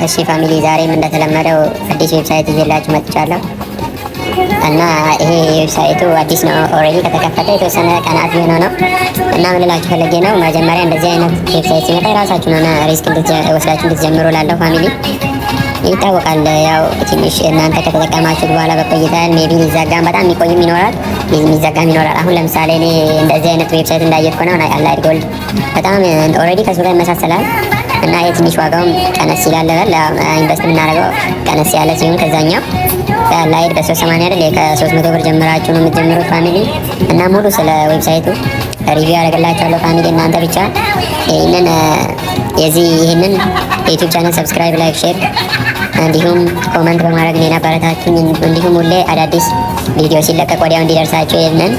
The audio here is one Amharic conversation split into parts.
እሺ ፋሚሊ ዛሬም እንደተለመደው አዲስ ዌብሳይት ይዤላችሁ መጥቻለሁ እና ይሄ ዌብሳይቱ አዲስ ነው። ኦልሬዲ ከተከፈተ የተወሰነ ቀናት ቢሆነው ነው እና ምን ልላችሁ ፈልጌ ነው፣ መጀመሪያ እንደዚህ አይነት ዌብሳይት ሲመጣ የራሳችሁን ሆነ ሪስክ ወስዳችሁ እንድትጀምሩ ላለው ፋሚሊ ይታወቃል። ያው ትንሽ እናንተ ከተጠቀማችሁት በኋላ በቆይታ ሜቢ ሊዘጋም በጣም የሚቆይም ይኖራል፣ የሚዘጋም ይኖራል። አሁን ለምሳሌ እኔ እንደዚህ አይነት ዌብሳይት እንዳየት ሆነ አላይድ ጎልድ በጣም ኦልሬዲ ከሱ ጋር ይመሳሰላል እና የትንሽ ዋጋውም ቀነስ ይላል። ኢንቨስት የምናደርገው ቀነስ ያለ ሲሆን ከዛኛው ላይድ በ380 አይደል ከ300 ብር ጀምራችሁ ነው የምትጀምሩት ፋሚሊ። እና ሙሉ ስለ ዌብሳይቱ ሪቪው ያደርግላችኋለሁ ፋሚሊ። እናንተ ብቻ ይህንን የዩቲዩብ ቻናል ሰብስክራይብ፣ ላይክ፣ ሼር እንዲሁም ኮመንት በማድረግ እኔን አበረታቱኝ። እንዲሁም ሁሌ አዳዲስ ቪዲዮ ሲለቀቅ ወዲያው እንዲደርሳችሁ ይህንን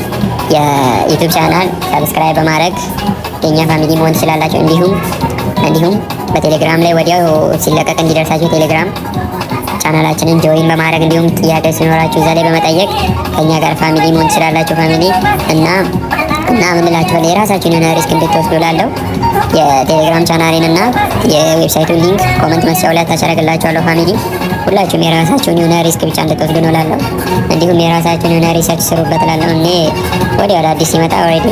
የዩቲዩብ ቻናል ሰብስክራይብ በማድረግ የኛ ፋሚሊ መሆን ትችላላችሁ። እንዲሁም በቴሌግራም ላይ ወዲያው ሲለቀቅ እንዲደርሳችሁ ቴሌግራም ቻናላችንን ጆይን በማድረግ እንዲሁም ጥያቄ ሲኖራችሁ እዛ ላይ በመጠየቅ ከኛ ጋር ፋሚሊ መሆን ትችላላችሁ ፋሚሊ። እና ምን እላችኋለሁ የራሳችሁን የሆነ ሪስክ እንድትወስዱ ላለው የቴሌግራም ቻናሌን እና የዌብሳይቱን ሊንክ ኮመንት መስጫው ላይ ታደርግላችኋለሁ ፋሚሊ። ሁላችሁም የራሳችሁን የሆነ ሪስክ ብቻ እንድትወስዱ ነው ላለው። እንዲሁም የራሳችሁን የሆነ ሪሰርች ስሩበት ላለው። እኔ ወዲያው አዲስ ሲመጣ ኦልሬዲ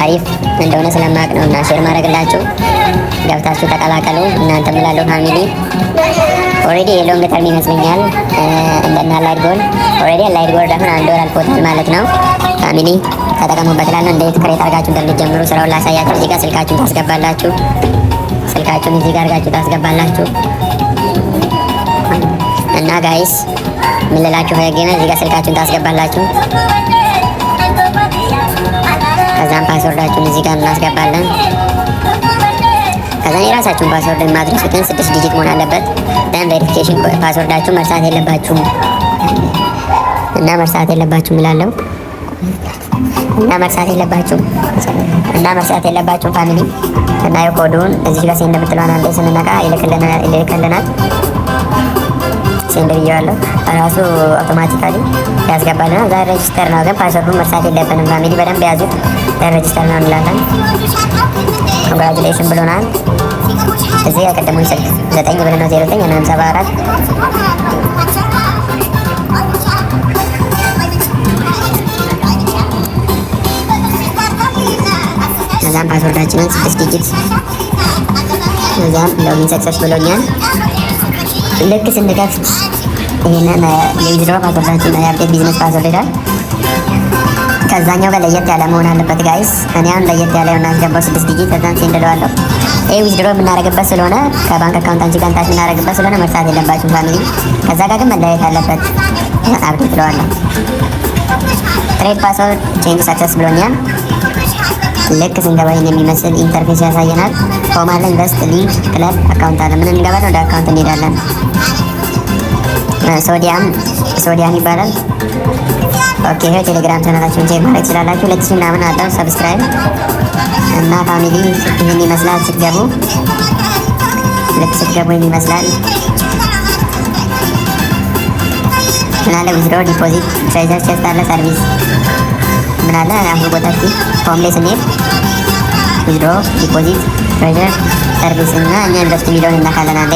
አሪፍ እንደሆነ ስለማቅ ነው እና ሼር ማድረግላችሁ ገብታችሁ ተቀላቀሉ። እናንተ ምላለው ፋሚሊ ኦልሬዲ የሎንግ ተርም ይመስለኛል እንደና አላይድ ጎልድ ኦልሬዲ አላይድ ጎልድ አሁን 1 ወር አልፎታል ማለት ነው ፋሚሊ። ተጠቀሙበት እላለሁ። እንዴት ክሬት አድርጋችሁ እንደምትጀምሩ ስራውን ላሳያችሁ። እዚህ ጋር ስልካችሁን ታስገባላችሁ። ስልካችሁን እዚህ ጋር አድርጋችሁ ታስገባላችሁ እና ጋይስ ምን ልላችሁ ፈልጌ ነው፣ እዚህ ጋር ስልካችሁን ታስገባላችሁ። ከዛም ፓስወርዳችሁን እዚህ ጋር እናስገባለን። ከዛም የራሳችሁን ፓስወርድ የማትረሱትን 6 ዲጂት መሆን አለበት። ደን ቬሪፊኬሽን ፓስወርዳችሁ መርሳት የለባችሁም እና መርሳት የለባችሁም ፋሚሊ። እና የኮዱን እዚህ ጋር ሴንድ የምትለዋን አንዴ ስንነካ ይልክልናል። ሴንድ ብዬዋለሁ ራሱ አውቶማቲካሊ ያስገባልናል። ዛሬ ሬጅስተር ነው ግን ፓስወርዱን መርሳት የለብንም ፋሚሊ። በደንብ ያዙት። ሬጅስተር ነው እንላለን። ኮንግራቹሌሽን ብሎናል። እዚህ ጋር ቀደሙን ስልክ 9 ብለን ነው 0974 ከዛም ፓስወርዳችንን 6 ዲጂት ከዛም ሎጊን ሰክሰስ ብሎኛል። ልክ ስንከፍት ይሄንን የዊዝድሮ ፓስወርዳችን የአፕዴት ቢዝነስ ፓስወርድ ይላል። ከዛኛው ጋር ለየት ያለ መሆን አለበት ጋይስ። እኔ አሁን ለየት ያለ እናስገባው 6 ዲጂት ከዛን ሴንድ እለዋለሁ። ይሄ ዊዝድሮ የምናደርግበት ስለሆነ ከባንክ አካውንታችን ጋር ታች የምናደርግበት ስለሆነ መርሳት የለባችሁም ፋሚሊ። ከዛ ጋር ግን መለያየት አለበት። አፕዴት እለዋለሁ። ትሬድ ፓስወርድ ቼንጅ ሰክሰስ ብሎኛል። ልክ ስንገባ የሚመስል ኢንተርፌስ ያሳየናል። ሆም አለ፣ ኢንቨስት፣ ሊንክ፣ ክለብ፣ አካውንት አለ። ምን እንገባለን? ወደ አካውንት እንሄዳለን። ሶዲያም ይባላል። ኦኬ ይሄ ቴሌግራም ቻናላችሁን ቼክ ማድረግ ትችላላችሁ። 2000 ምናምን አለው ሰብስክራይብ እና ፋሚሊ ይህን ይመስላል። ስትገቡ ይህን ይመስላል። ምን አለ? ዊዝድሮ፣ ዲፖዚት፣ ትሬዠር ቼስት አለ፣ ሰርቪስ ምን አለ? አሁን ቦታችሁ ሆም ላይ ስንሄድ ዊዝድሮ፣ ዲፖዚት፣ ትሬዠር፣ ሰርቪስ እና እኛ ኢንቨስት የሚለውን እናካለን አንዴ።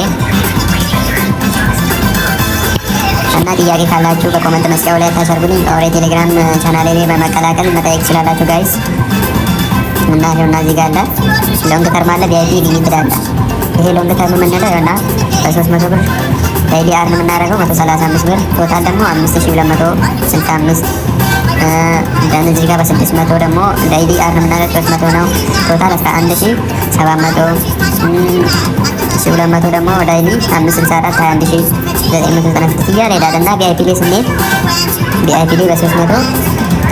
እና ጥያቄ ካላችሁ በኮመንት መስጫው ላይ ታሰርጉልኝ። ኦሬ ቴሌግራም ቻናሌ ላይ በመቀላቀል መጠየቅ ትችላላችሁ ጋይስ። እና ይኸውና እዚህ ጋር አለ ሎንግ ተርም አለ፣ ቪአይፒ ሊሚትድ አለ። ይሄ ሎንግ ተርም የምንለው ይኸውና በ300 ብር ዳይሊ አርን የምናደርገው 135 ብር፣ ቶታል ደግሞ 5265 እንደን እዚህ ጋር በ600 ደግሞ ዳይሊ አርን የምናደርገው 300 ነው። ቶታል እስከ 1700 1200 ደግሞ ዳይሊ 564 21996 እያለ ሄዳል። እና ቪአይፒ ላይ ስንሄድ ቪአይፒ ላይ በ300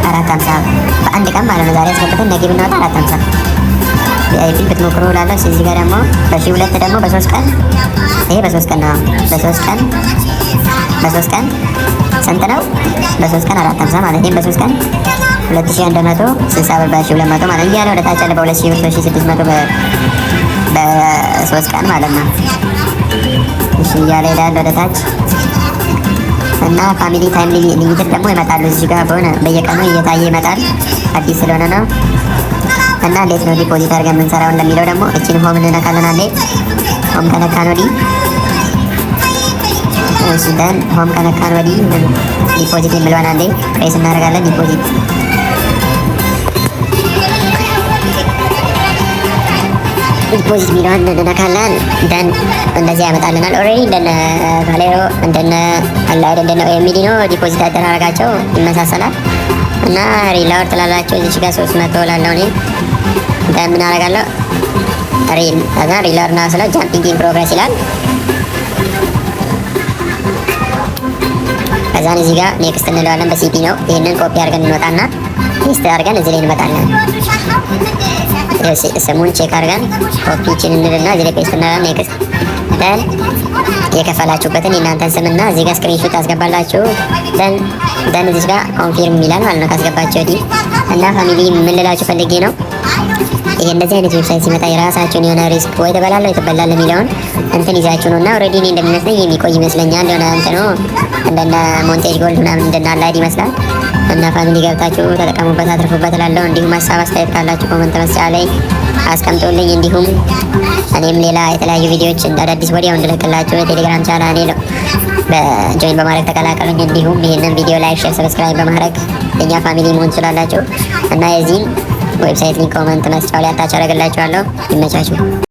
450 በአንድ ቀን ማለት ነው። ዛሬ ያስገብተን ነገ ብናወጣ 450 ቪአይፒ ብትሞክሩ እላለሁ። እዚህ ጋር ደግሞ በ2 ደግሞ በ3 ቀን ይሄ በ3 ቀን ነው። በ3 ቀን ስንት ነው? በ3 ቀን 450 ማለት ይሄም በ3 ቀን 2160 ብር በ1200 ማለት እያለ ወደ ታች ያለ በ2000 ብር 3600 በ3 ቀን ማለት ነው። እሺ እያለ ሄዳል ወደ ታች። እና ፋሚሊ ታይም ሊሚትድ ደግሞ ይመጣሉ። እዚህ ጋር በሆነ በየቀኑ እየታየ ይመጣል። አዲስ ስለሆነ ነው። እና እንዴት ነው ዲፖዚት አድርገን የምንሰራው እንደሚለው ደግሞ እቺን ሆም እንነካለን። አንዴ ሆም ከነካን ወዲህ ደን ሆም ከነካን ወዲህ ዲፖዚት የሚለውን አንዴ ፕሬስ እናደርጋለን። ዲፖዚት ሚለውን እንነካለን። ደን እንደዚህ ያመጣልናል። ኦልሬዲ እንደነ ቫሌሮ እንደነ አላይድ እንደነ ኦኤምዲ ነው ዲፖዚት አደራረጋቸው ይመሳሰላል። እና ሪላወር ትላላቸው እዚህ ጋር 300 ላለው እኔ ደን ምን አደርጋለሁ ሪል ከዛ ሪላወር እና ስለ ጃምፒንግ ኢን ፕሮግረስ ይላል። ከዛን እዚህ ጋር ኔክስት እንለዋለን። በሲፒ ነው። ይህንን ኮፒ አድርገን እንወጣና ፔስት አድርገን እዚህ ላይ እንመጣለን። ስሙን ቼክ አድርገን ኮፒ ችን እንልና እዚህ ላይ ፔስት እናደርጋለን። ኔክስት ደን የከፈላችሁበትን የእናንተን ስምና እዚህ ጋር ስክሪንሾት ታስገባላችሁ። ደን እዚህ ጋር ኮንፊርም ይላል ማለት ነው ካስገባችሁ ወዲህ እና ፋሚሊ ምን ልላችሁ ፈልጌ ነው ይሄ እንደዚህ አይነት ዌብሳይት ሲመጣ የራሳችሁን የሆነ ሪስክ ወይ ተበላለ ወይ ተበላለ የሚለውን እንትን ይዛችሁ ነው እና ኦልሬዲ እኔ እንደሚመስለኝ የሚቆይ ይመስለኛል። የሆነ እንትኑ እንደነ ሞንቴጅ ጎልድ ምናምን እንደና አላይድ ይመስላል እና ፋሚሊ ገብታችሁ ተጠቀሙበት፣ አትርፉበት እላለሁ። እንዲሁም ሀሳብ አስተያየት ካላችሁ ኮመንት መስጫ ላይ አስቀምጡልኝ። እንዲሁም እኔም ሌላ የተለያዩ ቪዲዮዎች አዳዲስ ወዲያው እንድለቅላችሁ የቴሌግራም ቻናሌ ነው በጆይን በማድረግ ተቀላቀሉኝ። እንዲሁም ይህንን ቪዲዮ ላይክ፣ ሼር፣ ሰብስክራይብ በማድረግ የኛ ፋሚሊ መሆን ትችላላችሁ እና የዚህን ዌብሳይት ሊንክ ኮመንት መስጫው ላይ አታች አደርግላችኋለሁ። ይመቻችሁ።